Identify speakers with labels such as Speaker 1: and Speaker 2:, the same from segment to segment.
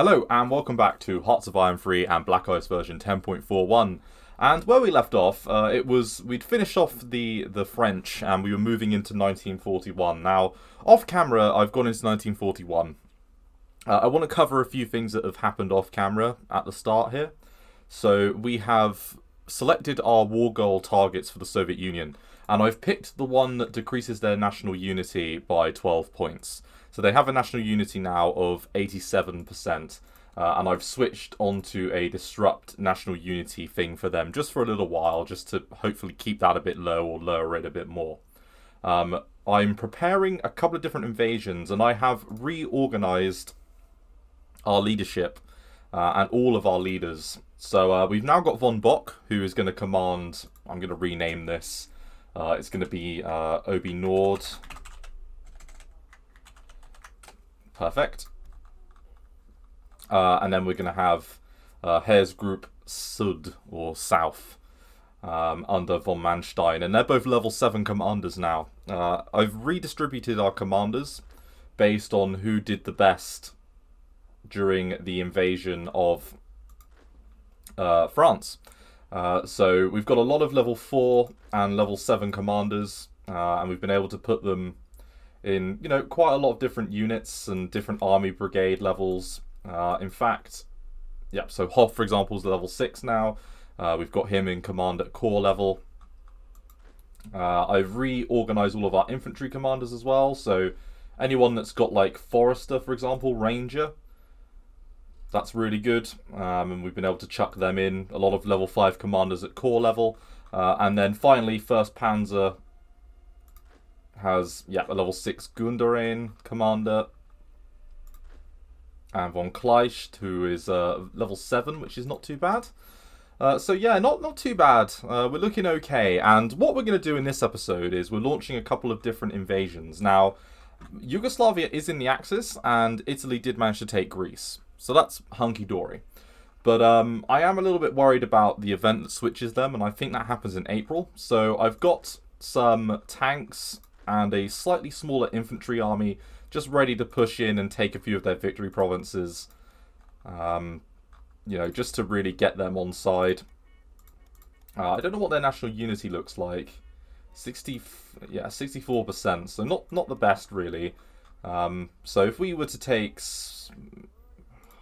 Speaker 1: Hello and welcome back to Hearts of Iron 3 and Black Ice version 10.41. And where we left off, we'd finished off the French and we were moving into 1941. Now, off camera, I've gone into 1941. I want to cover a few things that have happened off camera at the start here. So we have selected our war goal targets for the Soviet Union, and I've picked the one that decreases their national unity by 12 points. So they have a national unity now of 87%, and I've switched onto a disrupt national unity thing for them just for a little while, just to hopefully keep that a bit low or lower it a bit more. I'm preparing a couple of different invasions, and I have reorganized our leadership and all of our leaders. So we've now got von Bock, who is going to command. I'm going to rename this. It's going to be OB Nord. Perfect. And then we're going to have Heeresgruppe Sud, or South, under von Manstein. And they're both level 7 commanders now. I've redistributed our commanders based on who did the best during the invasion of France. So we've got a lot of level 4 and level 7 commanders, and we've been able to put them in, quite a lot of different units and different army brigade levels. In fact, so Hoff, for example, is level 6 now. We've got him in command at corps level. I've reorganized all of our infantry commanders as well. So anyone that's got like Forester, for example, Ranger, that's really good. And we've been able to chuck them in. A lot of level 5 commanders at corps level. And then finally, 1st Panzer has a level 6 Gunderain commander, and von Kleist, who is level 7, which is not too bad. So yeah, not too bad. We're looking okay. And what we're going to do in this episode is we're launching a couple of different invasions. Now, Yugoslavia is in the Axis, and Italy did manage to take Greece, so that's hunky-dory. But I am a little bit worried about the event that switches them, and I think that happens in April. So I've got some tanks and a slightly smaller infantry army just ready to push in and take a few of their victory provinces. Just to really get them on side. I don't know what their national unity looks like. 64%, so not the best really. So if we were to take,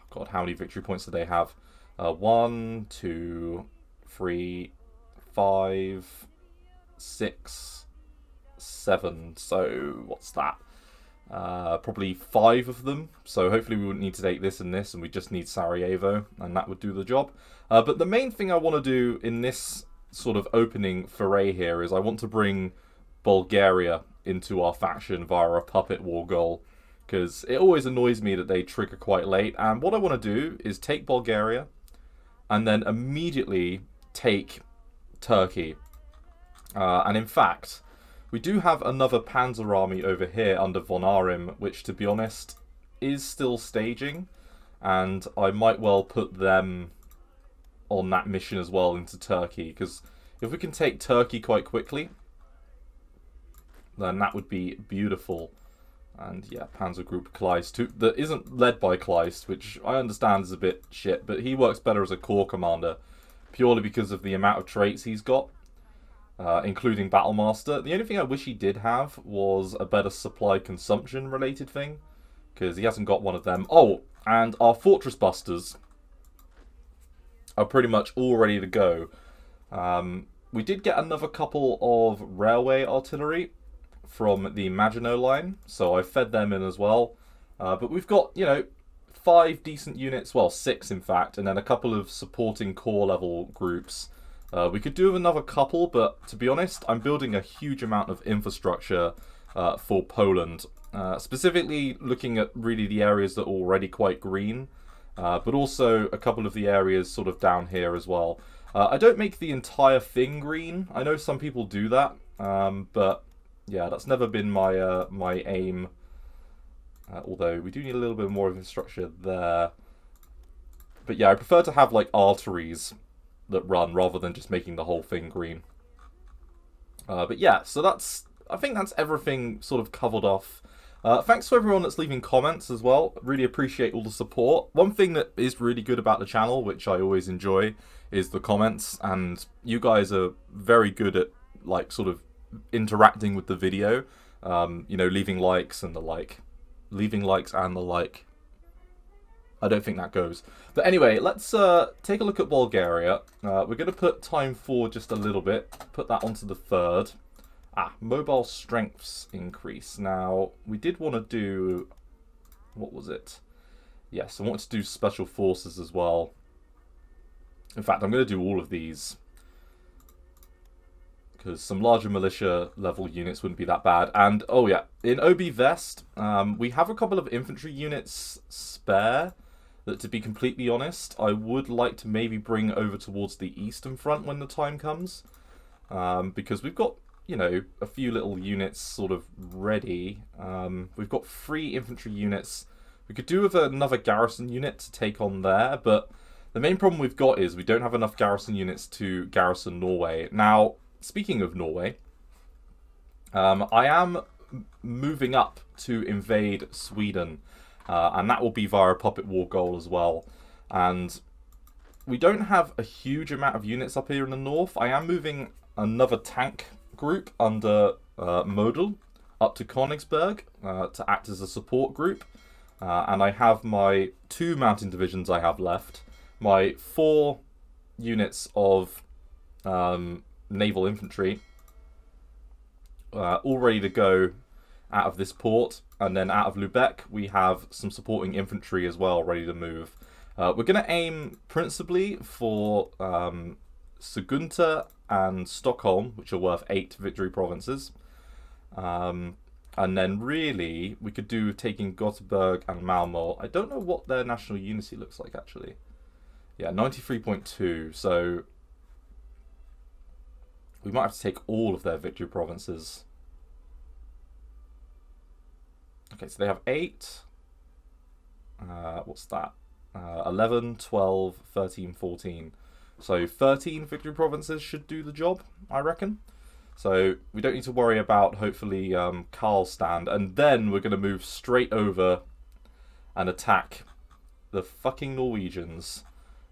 Speaker 1: God, how many victory points do they have? 1, 2, 3, 5, 6, 7. So what's that? Probably 5 of them. So hopefully we wouldn't need to take this and this, and we just need Sarajevo, and that would do the job. But the main thing I want to do in this sort of opening foray here is I want to bring Bulgaria into our faction via a puppet war goal, because it always annoys me that they trigger quite late. And what I want to do is take Bulgaria and then immediately take Turkey. And in fact, we do have another panzer army over here under von Arim, which, to be honest, is still staging, and I might well put them on that mission as well into Turkey, because if we can take Turkey quite quickly, then that would be beautiful. And yeah, Panzer Group Kleist, that isn't led by Kleist, which I understand is a bit shit, but he works better as a corps commander, purely because of the amount of traits he's got. Including Battlemaster. The only thing I wish he did have was a better supply consumption related thing, because he hasn't got one of them. Oh, and our Fortress Busters are pretty much all ready to go. We did get another couple of railway artillery from the Maginot Line, so I fed them in as well. But we've got, 5 decent units, well, 6 in fact, and then a couple of supporting corps level groups. We could do with another couple, but to be honest, I'm building a huge amount of infrastructure for Poland. Specifically looking at really the areas that are already quite green, but also a couple of the areas sort of down here as well. I don't make the entire thing green. I know some people do that, but yeah, that's never been my aim. Although we do need a little bit more of infrastructure there. But yeah, I prefer to have like arteries that run rather than just making the whole thing green. But yeah, so I think that's everything sort of covered off. Thanks to everyone that's leaving comments as well. Really appreciate all the support. One thing that is really good about the channel, which I always enjoy, is the comments. And you guys are very good at, like, sort of interacting with the video. You know, leaving likes and the like. Leaving likes and the like. I don't think that goes. But anyway, let's take a look at Bulgaria. We're going to put time forward just a little bit. Put that onto the third. Mobile strengths increase. Now, we did want to do... What was it? Yes, I wanted to do special forces as well. In fact, I'm going to do all of these. Because some larger militia level units wouldn't be that bad. And, oh yeah, in OB Vest, we have a couple of infantry units spare. That, to be completely honest, I would like to maybe bring over towards the Eastern Front when the time comes. Because we've got, you know, a few little units sort of ready. We've got 3 infantry units. We could do with another garrison unit to take on there, but the main problem we've got is we don't have enough garrison units to garrison Norway. Now, speaking of Norway, I am moving up to invade Sweden. And that will be via a puppet war goal as well. And we don't have a huge amount of units up here in the north. I am moving another tank group under Model up to Königsberg to act as a support group. And I have my 2 mountain divisions I have left. My 4 units of naval infantry all ready to go out of this port. And then out of Lubeck, we have some supporting infantry as well, ready to move. We're going to aim principally for Sagunta and Stockholm, which are worth 8 victory provinces. And then really, we could do taking Gothenburg and Malmö. I don't know what their national unity looks like, actually. Yeah, 93.2. So we might have to take all of their victory provinces. Okay, so they have 8. What's that? 11, 12, 13, 14. So 13 victory provinces should do the job, I reckon. So we don't need to worry about, hopefully, Karlstad. And then we're going to move straight over and attack the fucking Norwegians.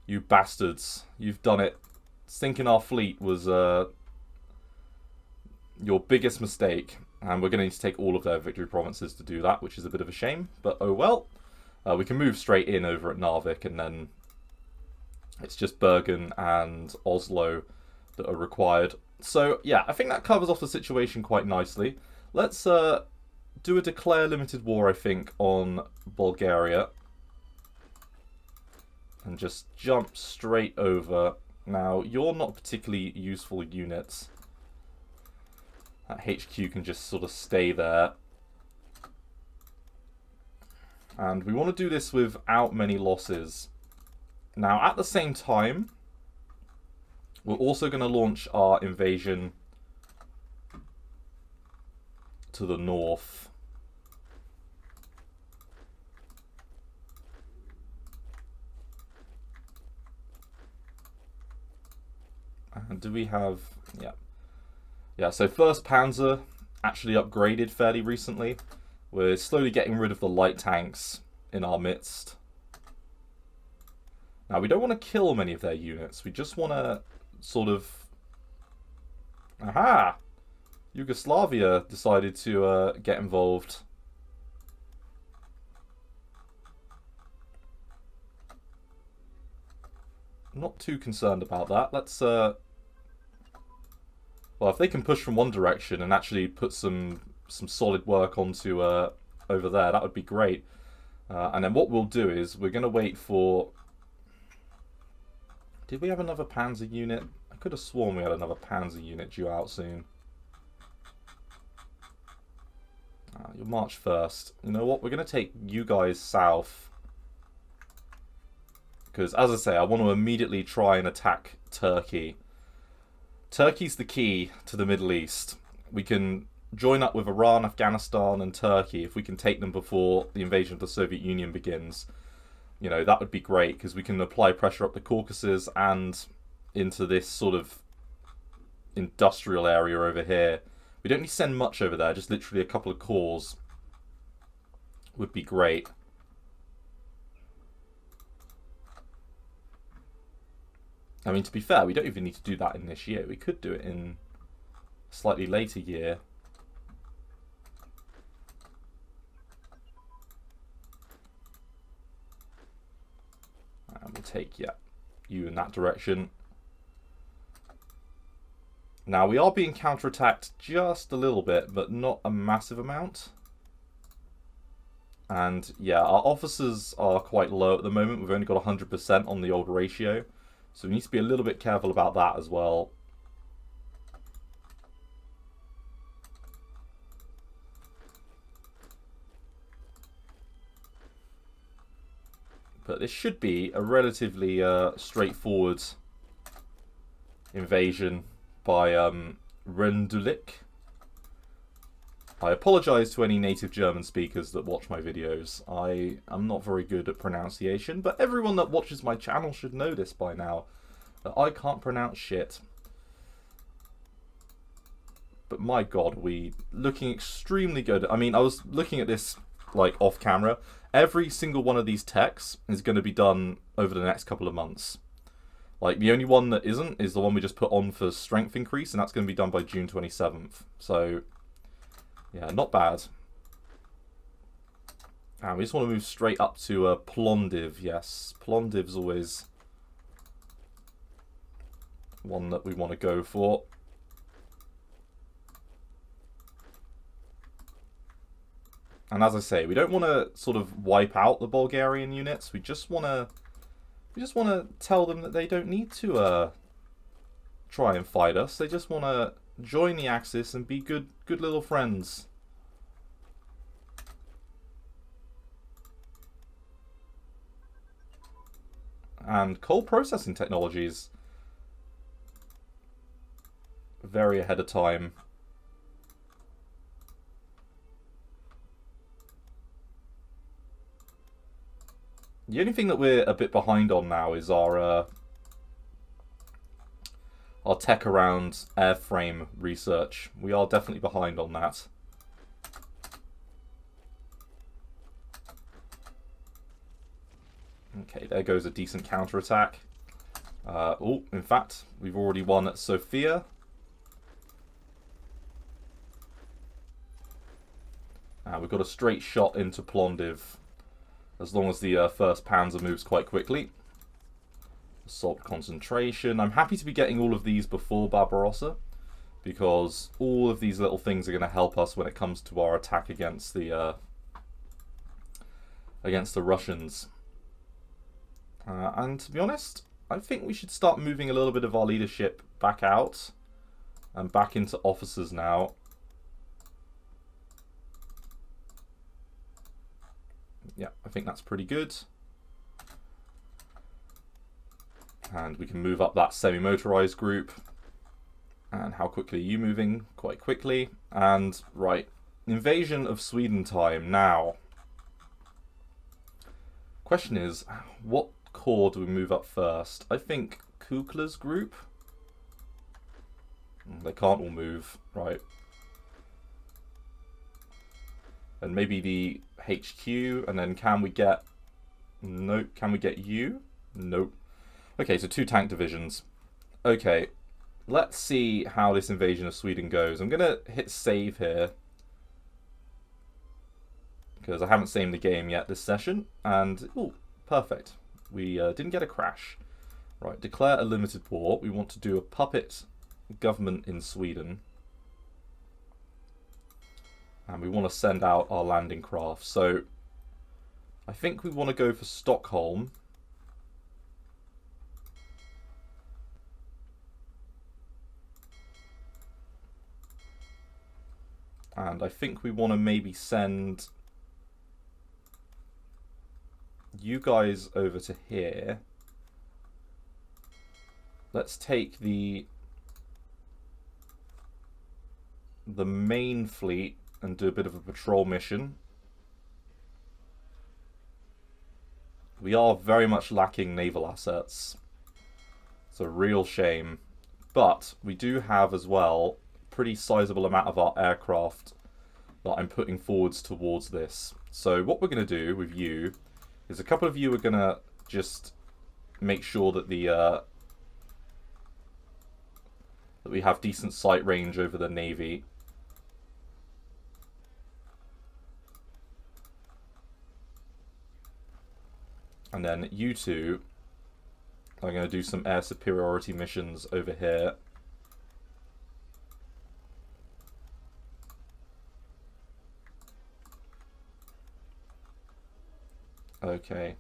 Speaker 1: You bastards. You've done it. Sinking our fleet was your biggest mistake. And we're going to need to take all of their victory provinces to do that, which is a bit of a shame. But oh well. We can move straight in over at Narvik, and then it's just Bergen and Oslo that are required. So, yeah, I think that covers off the situation quite nicely. Let's do a declare limited war, I think, on Bulgaria. And just jump straight over. Now, you're not particularly useful units. That HQ can just sort of stay there. And we want to do this without many losses. Now, at the same time, we're also going to launch our invasion to the north. And do we have... Yeah. Yeah, so 1st Panzer actually upgraded fairly recently. We're slowly getting rid of the light tanks in our midst. Now, we don't want to kill many of their units. We just want to sort of... Aha! Yugoslavia decided to get involved. I'm not too concerned about that. Let's... Well, if they can push from one direction and actually put some solid work onto over there, that would be great. And then what we'll do is we're going to wait for... Did we have another Panzer unit? I could have sworn we had another Panzer unit due out soon. You'll march first. You know what? We're going to take you guys south. Because, as I say, I want to immediately try and attack Turkey. Turkey's the key to the Middle East. We can join up with Iran, Afghanistan and Turkey if we can take them before the invasion of the Soviet Union begins. You know, that would be great because we can apply pressure up the Caucasus and into this sort of industrial area over here. We don't need to send much over there, just literally a couple of corps. would be great. I mean, to be fair, we don't even need to do that in this year. We could do it in a slightly later year. And we'll take, yeah, you in that direction. Now, we are being counterattacked just a little bit, but not a massive amount. And, yeah, our officers are quite low at the moment. We've only got 100% on the old ratio. So we need to be a little bit careful about that as well. But this should be a relatively straightforward invasion by Rendulic. I apologise to any native German speakers that watch my videos. I am not very good at pronunciation, but everyone that watches my channel should know this by now, that I can't pronounce shit. But my god, we looking extremely good. I mean, I was looking at this like off camera. Every single one of these techs is going to be done over the next couple of months. Like, the only one that isn't is the one we just put on for strength increase, and that's going to be done by June 27th. So, yeah, not bad. And we just want to move straight up to Plondiv. Yes, Plondiv's always one that we want to go for. And as I say, we don't want to sort of wipe out the Bulgarian units. We just want to tell them that they don't need to try and fight us. They just want to join the Axis and be good little friends. And coal processing technologies, very ahead of time. The only thing that we're a bit behind on now is our tech around airframe research. We are definitely behind on that. Okay, there goes a decent counterattack. Oh, in fact, we've already won at Sofia. We've got a straight shot into Plondiv, as long as the first Panzer moves quite quickly. Assault concentration. I'm happy to be getting all of these before Barbarossa, because all of these little things are going to help us when it comes to our attack against the Russians. And to be honest, I think we should start moving a little bit of our leadership back out and back into officers now. Yeah, I think that's pretty good. And we can move up that semi-motorized group. And how quickly are you moving? Quite quickly. And, right, invasion of Sweden time now. Question is, what corps do we move up first? I think Kukla's group. They can't all move, right. And maybe the HQ, and then can we get... Nope. Can we get you? Nope. Okay, so 2 tank divisions. Okay, let's see how this invasion of Sweden goes. I'm going to hit save here, because I haven't saved the game yet this session. And, oh, perfect. We didn't get a crash. Right, declare a limited war. We want to do a puppet government in Sweden. And we want to send out our landing craft. So I think we want to go for Stockholm. And I think we want to maybe send you guys over to here. Let's take the main fleet and do a bit of a patrol mission. We are very much lacking naval assets. It's a real shame. But we do have as well a pretty sizable amount of our aircraft that I'm putting forwards towards this. So what we're going to do with you is a couple of you are going to just make sure that that we have decent sight range over the Navy. And then you two are going to do some air superiority missions over here. Okay.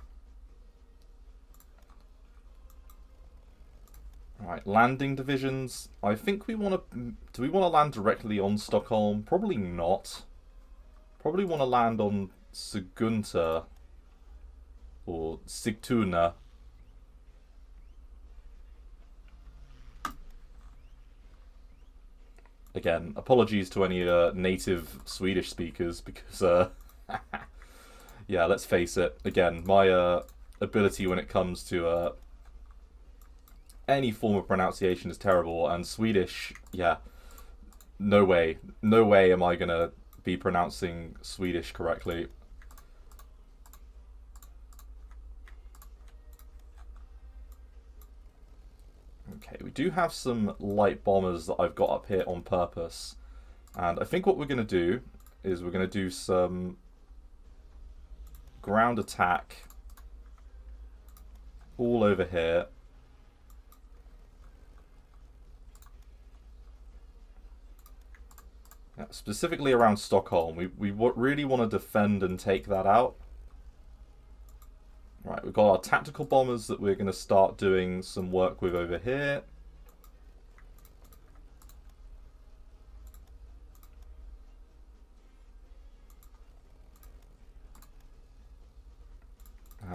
Speaker 1: Right, landing divisions. I think we want to... Do we want to land directly on Stockholm? Probably not. Probably want to land on Sigtunta. Or Sigtuna. Again, apologies to any native Swedish speakers, because... yeah, let's face it. Again, my ability when it comes to... any form of pronunciation is terrible, and Swedish, yeah, no way am I gonna be pronouncing Swedish correctly. Okay, we do have some light bombers that I've got up here on purpose, and I think what we're gonna do is we're gonna do some ground attack all over here. Yeah, specifically around Stockholm. We really want to defend and take that out. Right, we've got our tactical bombers that we're going to start doing some work with over here.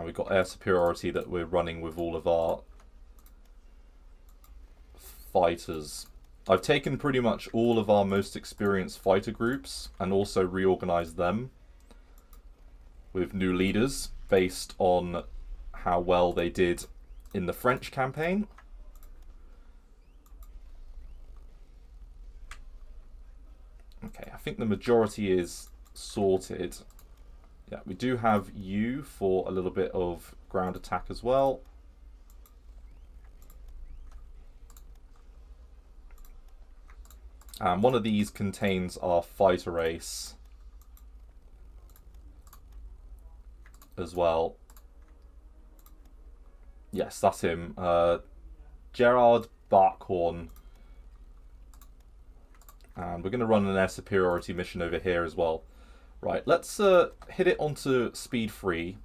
Speaker 1: We've got air superiority that we're running with all of our fighters. I've taken pretty much all of our most experienced fighter groups and also reorganized them with new leaders based on how well they did in the French campaign. Okay, I think the majority is sorted. Yeah, we do have you for a little bit of ground attack as well. One of these contains our fighter race as well. Yes, that's him. Gerard Barkhorn. And we're going to run an air superiority mission over here as well. Right, let's hit it onto speed 3.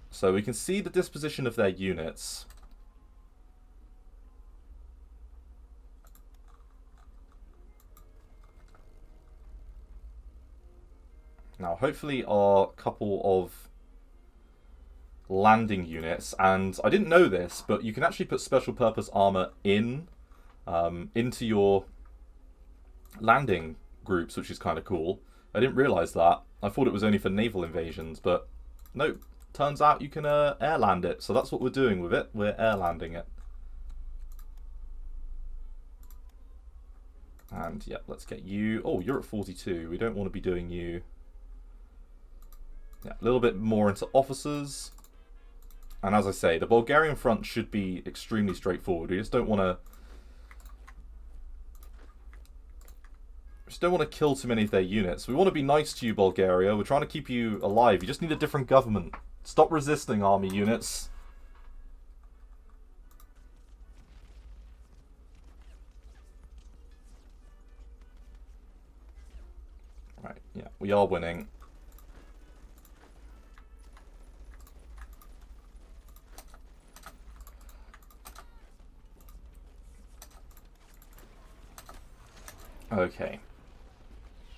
Speaker 1: So we can see the disposition of their units. Now, hopefully our couple of landing units, and I didn't know this, but you can actually put special purpose armor in into your landing groups, which is kind of cool. I didn't realize that. I thought it was only for naval invasions, but nope. Turns out you can air land it, so that's what we're doing with it. We're air landing it. And yeah, let's get you. Oh, you're at 42. We don't want to be doing you. Yeah, a little bit more into officers. And as I say, the Bulgarian front should be extremely straightforward. We just don't want to kill too many of their units. We want to be nice to you, Bulgaria. We're trying to keep you alive. You just need a different government. Stop resisting, army units. Right, yeah, we are winning. Okay.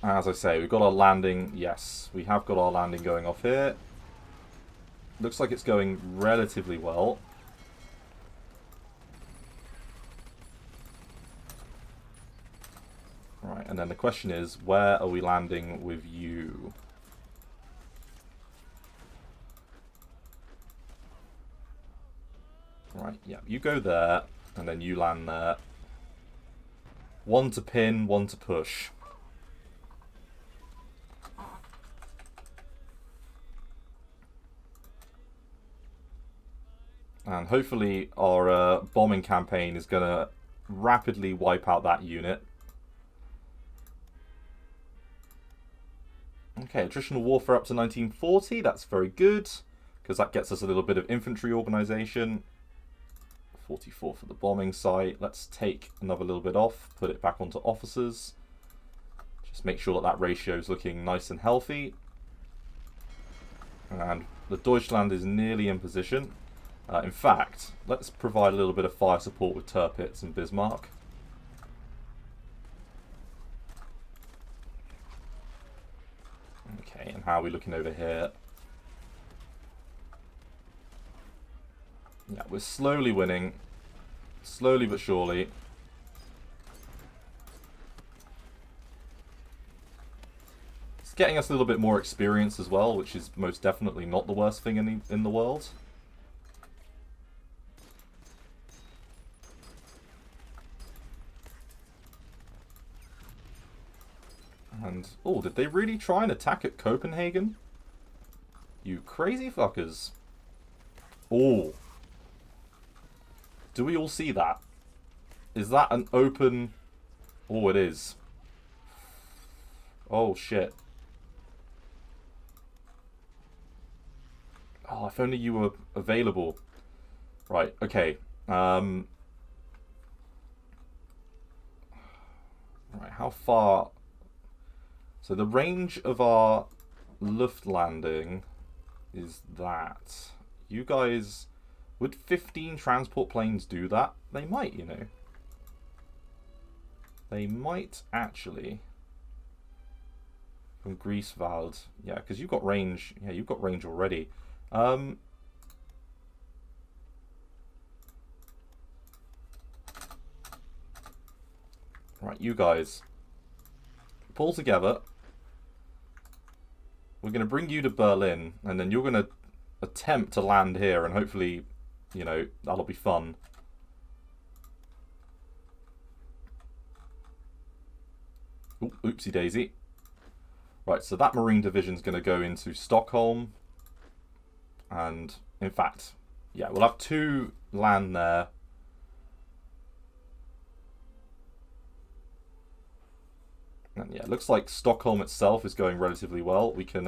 Speaker 1: As I say, we've got our landing. Yes, we have got our landing going off here. Looks like it's going relatively well. Right, and then the question is, where are we landing with you? Right, yeah, you go there, and then you land there. One to pin, one to push. And hopefully our bombing campaign is going to rapidly wipe out that unit. Okay, attritional warfare up to 1940. That's very good, because that gets us a little bit of infantry organisation. 44 for the bombing site. Let's take another little bit off, put it back onto officers. Just make sure that that ratio is looking nice and healthy. And the Deutschland is nearly in position. In fact, let's provide a little bit of fire support with Tirpitz and Bismarck. Okay, and how are we looking over here? Yeah, we're slowly winning. Slowly but surely. It's getting us a little bit more experience as well, which is most definitely not the worst thing in the world. And, oh, did they really try and attack at Copenhagen? You crazy fuckers. Oh. Do we all see that? Is that an open... Oh, it is. Oh, shit. Oh, if only you were available. Right, okay. Right, how far... So the range of our Luft landing is that. You guys... Would 15 transport planes do that? They might, you know. They might actually. From Griefswald. Yeah, because you've got range. Yeah, you've got range already. Right, you guys. Pull together. We're going to bring you to Berlin, and then you're going to attempt to land here, and hopefully, you know, that'll be fun. Ooh, oopsie daisy. Right, so that Marine Division's going to go into Stockholm. And, in fact, yeah, we'll have 2 land there. And yeah, it looks like Stockholm itself is going relatively well. We can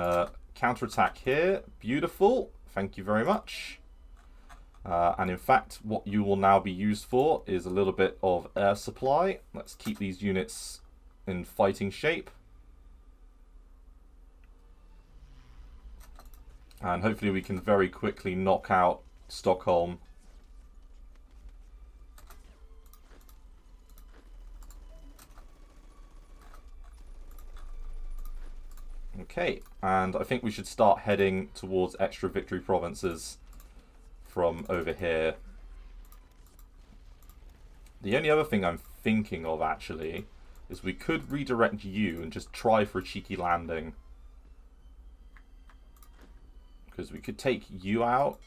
Speaker 1: counterattack here. Beautiful. Thank you very much. And in fact, what you will now be used for is a little bit of air supply. Let's keep these units in fighting shape. And hopefully we can very quickly knock out Stockholm. Okay, and I think we should start heading towards extra victory provinces from over here. The only other thing I'm thinking of, actually, is we could redirect you and just try for a cheeky landing. Because we could take you out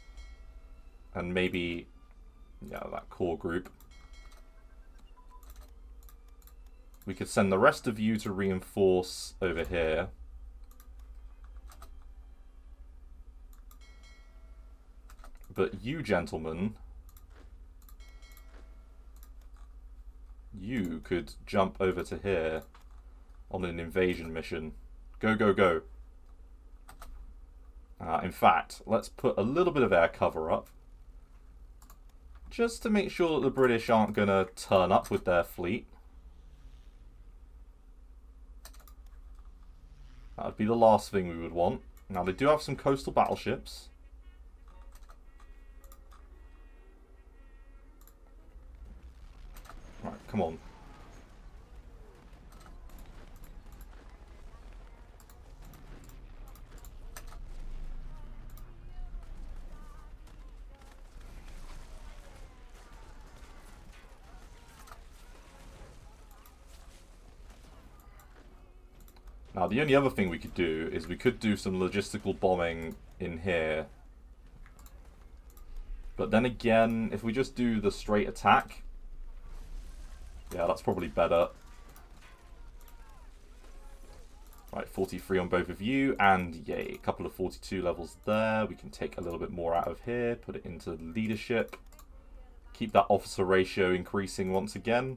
Speaker 1: and maybe, yeah, that core group. We could send the rest of you to reinforce over here. But you, gentlemen, you could jump over to here on an invasion mission. Go, go, go. In fact, let's put a little bit of air cover up. Just to make sure that the British aren't going to turn up with their fleet. That would be the last thing we would want. Now, they do have some coastal battleships. Right, come on. Now, the only other thing we could do is we could do some logistical bombing in here. But then again, if we just do the straight attack, yeah, that's probably better. Right, 43 on both of you, and yay, a couple of 42 levels there. We can take a little bit more out of here, put it into leadership. Keep that officer ratio increasing once again.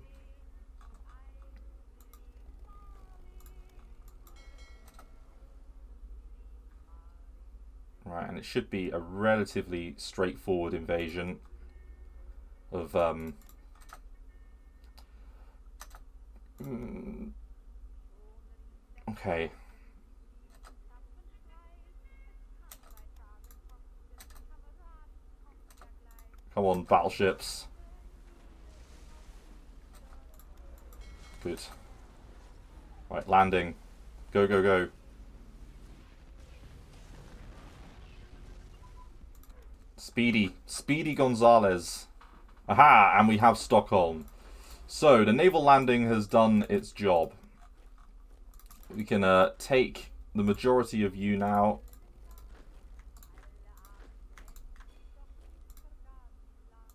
Speaker 1: Right, and it should be a relatively straightforward invasion of okay. Come on, battleships. Good. Right, landing. Go, go, go. Speedy. Speedy Gonzalez. Aha! And we have Stockholm. So, the naval landing has done its job. We can take the majority of you now.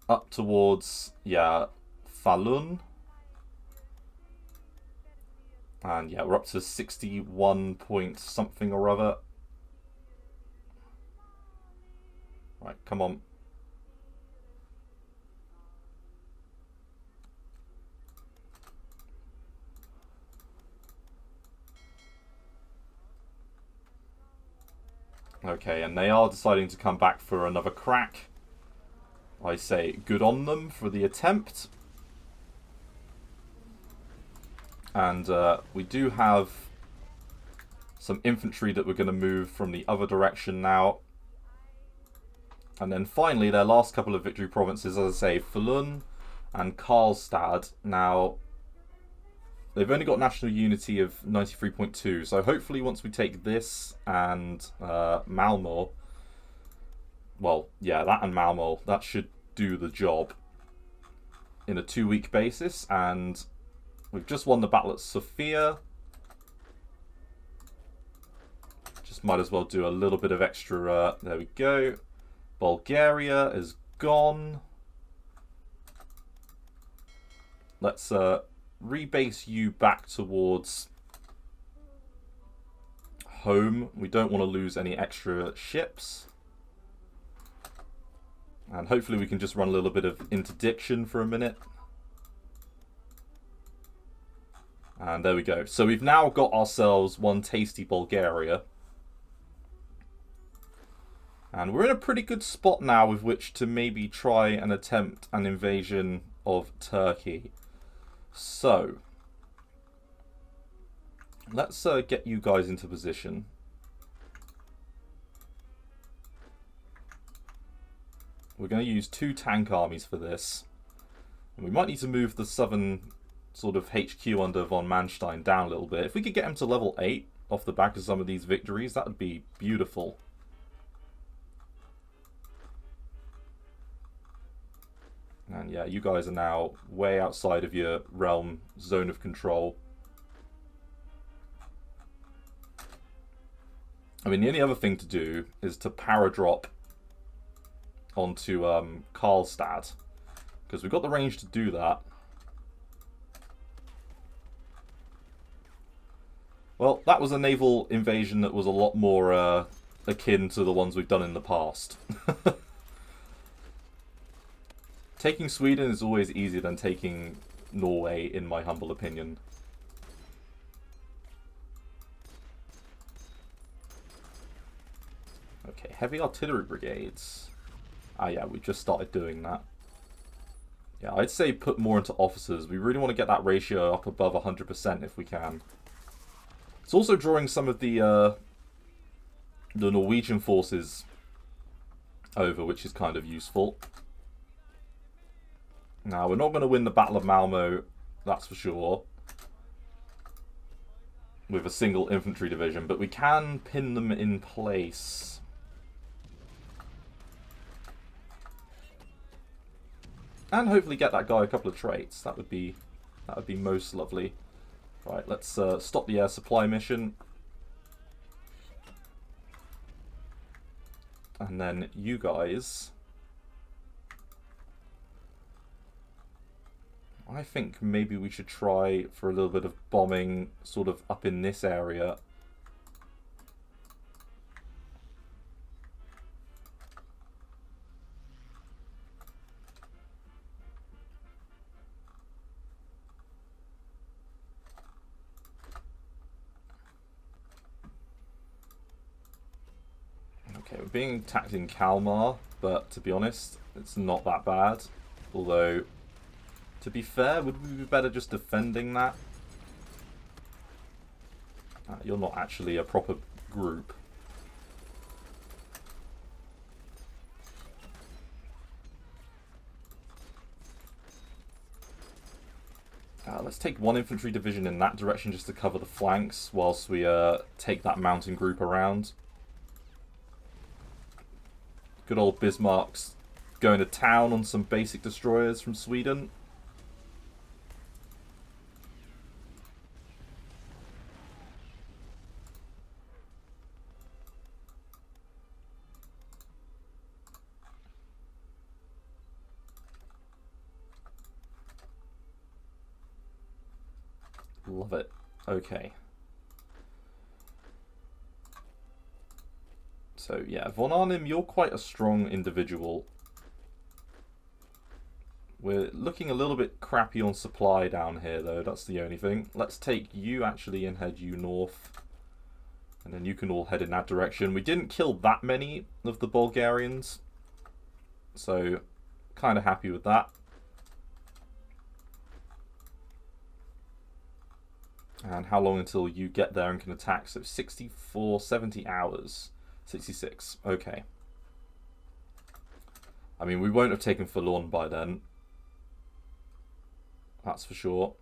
Speaker 1: Up towards, yeah, Falun. And yeah, we're up to 61 point something or other. Right, come on. Okay, and they are deciding to come back for another crack. I say good on them for the attempt. And we do have some infantry that we're going to move from the other direction now. And then finally, their last couple of victory provinces, as I say, Falun and Karlstad. Now, they've only got national unity of 93.2, so hopefully once we take this and Malmö, well, yeah, that and Malmö, that should do the job in a 2-week basis. And we've just won the battle at Sofia. Just might as well do a little bit of extra, there we go. Bulgaria is gone. Let's rebase you back towards home. We don't want to lose any extra ships. And hopefully we can just run a little bit of interdiction for a minute. And there we go. So we've now got ourselves one tasty Bulgaria. And we're in a pretty good spot now with which to maybe try and attempt an invasion of Turkey. So, let's get you guys into position. We're going to use 2 tank armies for this. And we might need to move the southern sort of HQ under von Manstein down a little bit. If we could get him to level 8 off the back of some of these victories, that would be beautiful. And yeah, you guys are now way outside of your realm zone of control. I mean, the only other thing to do is to paradrop onto Karlstad, because we've got the range to do that. Well, that was a naval invasion that was a lot more akin to the ones we've done in the past. Taking Sweden is always easier than taking Norway, in my humble opinion. Okay, heavy artillery brigades. Ah yeah, we just started doing that. Yeah, I'd say put more into officers. We really want to get that ratio up above 100% if we can. It's also drawing some of the Norwegian forces over, which is kind of useful. Now, we're not going to win the Battle of Malmö, that's for sure, with a single infantry division, but we can pin them in place. And hopefully get that guy a couple of traits. That would be most lovely. Right, let's stop the air supply mission. And then you guys, I think maybe we should try for a little bit of bombing sort of up in this area Okay, we're being attacked in Kalmar, but to be honest, it's not that bad. Although, to be fair, would we be better just defending that? You're not actually a proper group. Let's take one infantry division in that direction just to cover the flanks whilst we take that mountain group around. Good old Bismarck's going to town on some basic destroyers from Sweden. Love it. Okay. So, yeah, von Arnim, you're quite a strong individual. We're looking a little bit crappy on supply down here, though. That's the only thing. Let's take you, actually, and head you north. And then you can all head in that direction. We didn't kill that many of the Bulgarians. So, kind of happy with that. And how long until you get there and can attack? So 64, 70 hours. 66. Okay. I mean, we won't have taken Forlorn by then. That's for sure.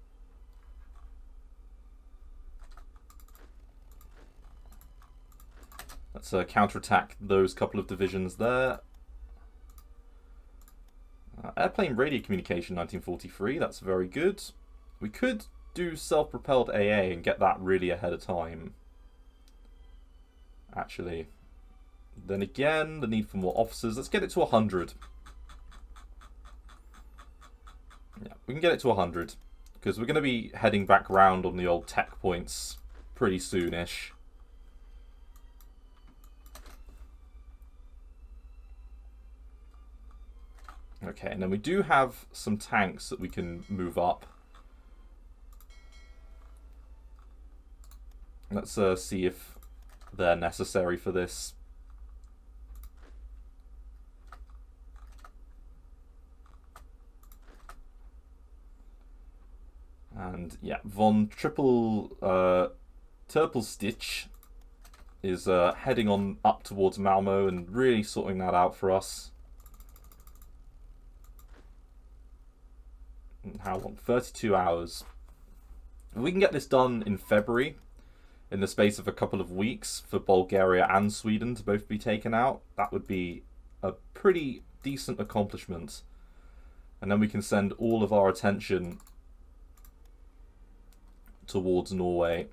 Speaker 1: Let's counterattack those couple of divisions there. Airplane radio communication, 1943. That's very good. We could do self-propelled AA and get that really ahead of time. Actually. Then again, the need for more officers. Let's get it to 100. Yeah, we can get it to 100. Because we're going to be heading back round on the old tech points pretty soonish. Okay, and then we do have some tanks that we can move up. Let's see if they're necessary for this. And yeah, von Turpelstich is heading on up towards Malmo and really sorting that out for us. How long? 32 hours. We can get this done in February, in the space of a couple of weeks, for Bulgaria and Sweden to both be taken out. That would be a pretty decent accomplishment. And then we can send all of our attention towards Norway.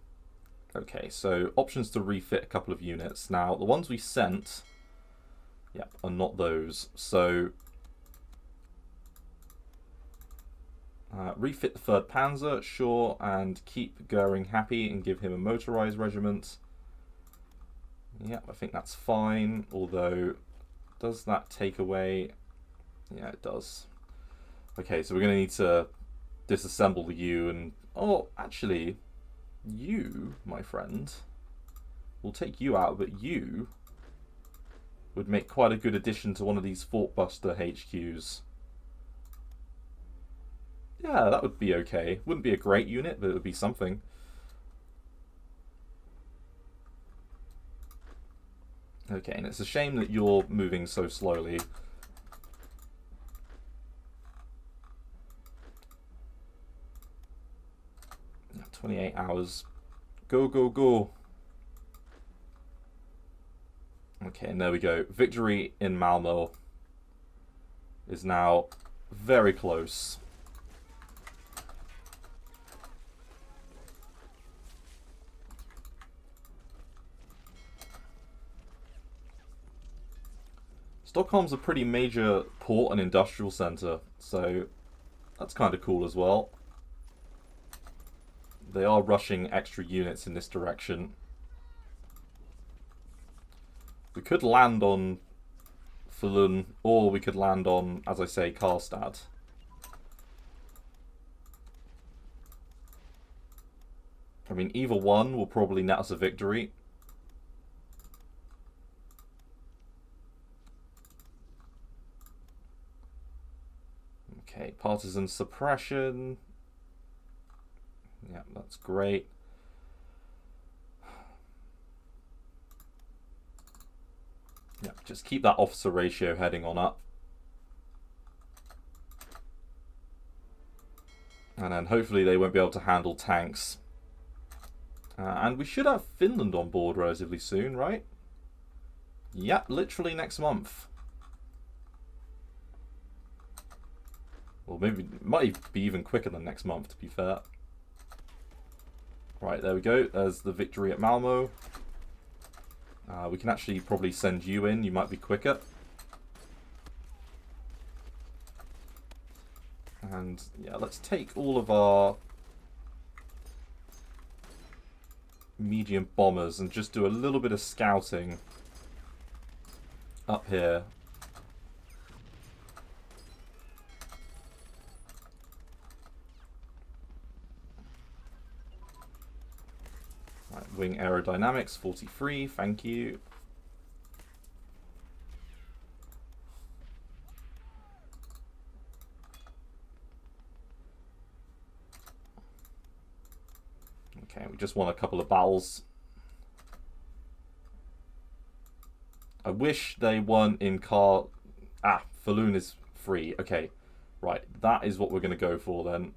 Speaker 1: Okay, so options to refit a couple of units. Now, the ones we sent, yep, are not those. So, refit the 3rd Panzer, sure, and keep Goering happy and give him a motorized regiment. Yep, I think that's fine, although, does that take away? Yeah, it does. Okay, so we're going to need to disassemble the U and... Oh, actually, you, my friend, we'll take you out, but you would make quite a good addition to one of these Fort Buster HQs. Yeah, that would be okay. Wouldn't be a great unit, but it would be something. Okay, and it's a shame that you're moving so slowly. Yeah, 28 hours. Go, go, go. Okay, and there we go. Victory in Malmo is now very close. Stockholm's a pretty major port and industrial centre, so that's kind of cool as well. They are rushing extra units in this direction. We could land on Falun, or we could land on, as I say, Karlstad. I mean, either one will probably net us a victory. Okay, partisan suppression. Yeah, that's great. Yeah, just keep that officer ratio heading on up. And then hopefully they won't be able to handle tanks. And we should have Finland on board relatively soon, right? Yeah, literally next month. Well, maybe it might be even quicker than next month, to be fair. Right, there we go. There's the victory at Malmo. We can actually probably send you in. You might be quicker. And yeah, let's take all of our medium bombers and just do a little bit of scouting up here. Right, wing aerodynamics 43, thank you. Okay, we just won a couple of battles. I wish they won in car... Ah, Falun is free. Okay, right. That is what we're going to go for then.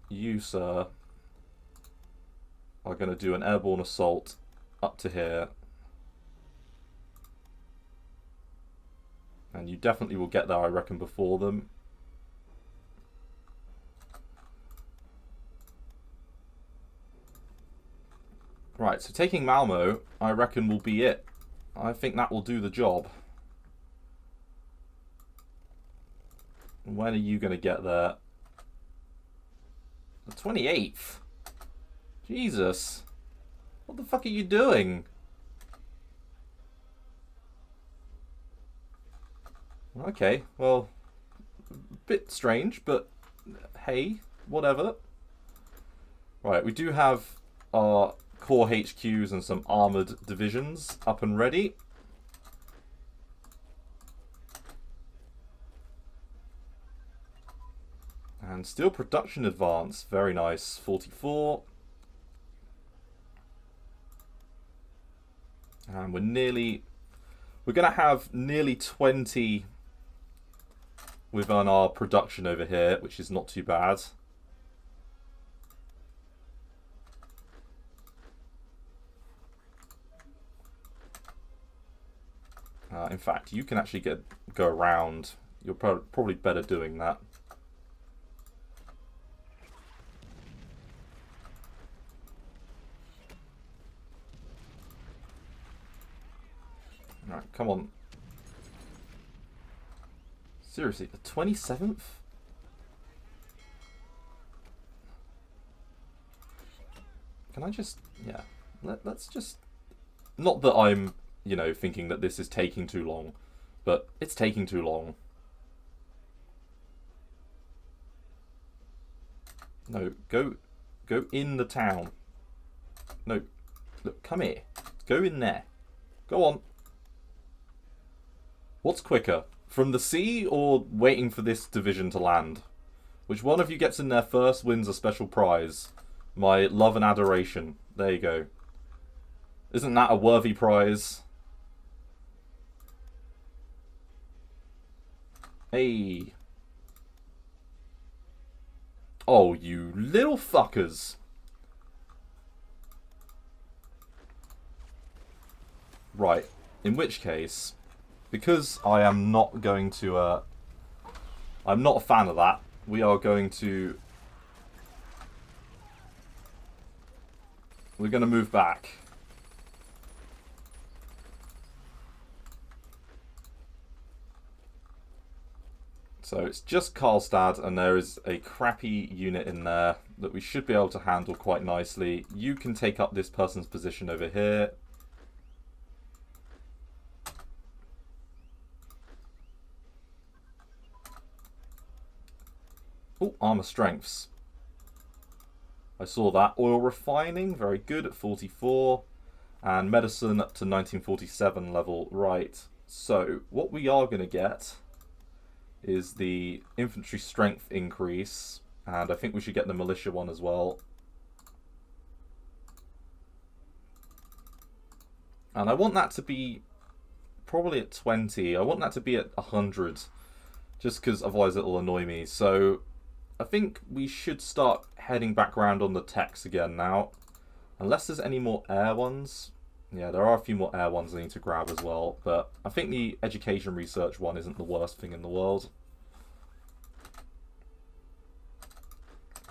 Speaker 1: You, sir, are going to do an airborne assault up to here. And you definitely will get there, I reckon, before them. Right, so taking Malmo, I reckon, will be it. I think that will do the job. When are you going to get there? The 28th? Jesus. What the fuck are you doing? Okay, well, a bit strange, but hey, whatever. Right, we do have our core HQs and some armoured divisions up and ready. And steel production advance, very nice, 44. And we're going to have nearly 20 within our production over here, which is not too bad. In fact, you can actually go around. You're probably better doing that. Alright, come on. Seriously, the 27th? Can I just... Yeah. Let's just... Not that I'm, you know, thinking that this is taking too long, but it's taking too long. No, go in the town. No, look, come here. Go in there. Go on. What's quicker? From the sea or waiting for this division to land? Which one of you gets in there first wins a special prize? My love and adoration. There you go. Isn't that a worthy prize? Hey. Oh, you little fuckers. Right. In which case, because I am not going to... I'm not a fan of that. We are going to... We're going to move back. So it's just Karlstad, and there is a crappy unit in there that we should be able to handle quite nicely. You can take up this person's position over here. Oh, armor strengths. I saw that. Oil refining, very good at 44. And medicine up to 1947 level. Right. So, what we are going to get is the infantry strength increase, and I think we should get the militia one as well. And I want that to be probably at 20. I want that to be at 100, just because otherwise it'll annoy me. So I think we should start heading back around on the techs again now. Unless there's any more air ones. Yeah, there are a few more air ones I need to grab as well. But I think the education research one isn't the worst thing in the world.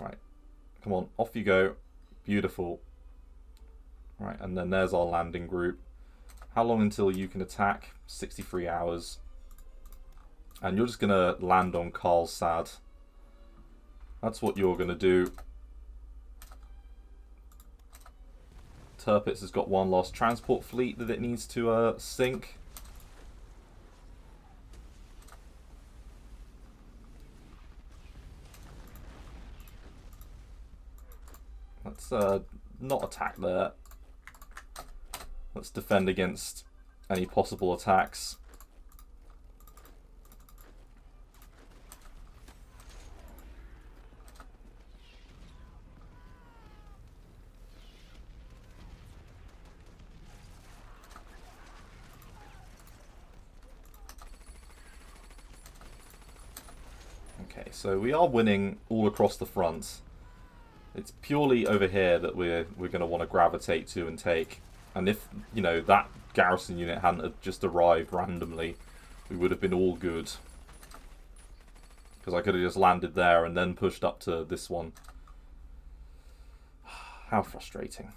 Speaker 1: Right. Come on, off you go. Beautiful. Right, and then there's our landing group. How long until you can attack? 63 hours. And you're just going to land on Karlstad. That's what you're going to do. Tirpitz has got one lost transport fleet that it needs to sink. Let's not attack there. Let's defend against any possible attacks. Okay, so we are winning all across the front. It's purely over here that we're going to want to gravitate to and take. And if, you know, that garrison unit hadn't just arrived randomly, we would have been all good. Because I could have just landed there and then pushed up to this one. How frustrating.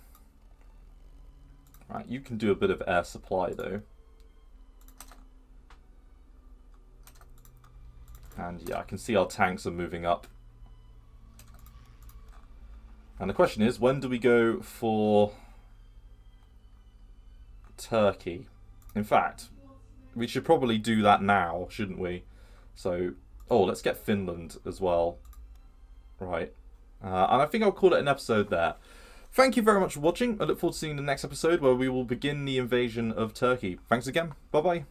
Speaker 1: Right, you can do a bit of air supply though. And yeah, I can see our tanks are moving up. And the question is, when do we go for Turkey? In fact, we should probably do that now, shouldn't we? So, oh, let's get Finland as well. Right. And I think I'll call it an episode there. Thank you very much for watching. I look forward to seeing the next episode where we will begin the invasion of Turkey. Thanks again. Bye-bye.